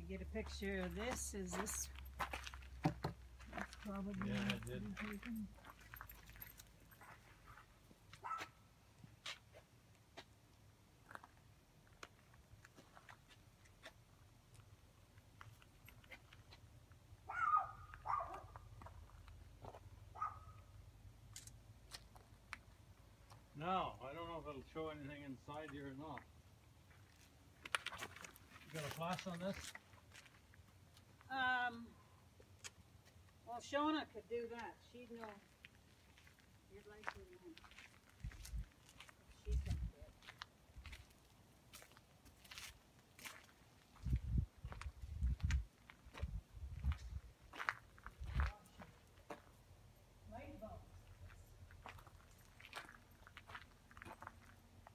get a picture of this? Is this probably? Yeah, I did. Now, I don't know if it'll show anything inside here or not. You got a flash on this? Well, Shona could do that. She'd know. You'd like to know.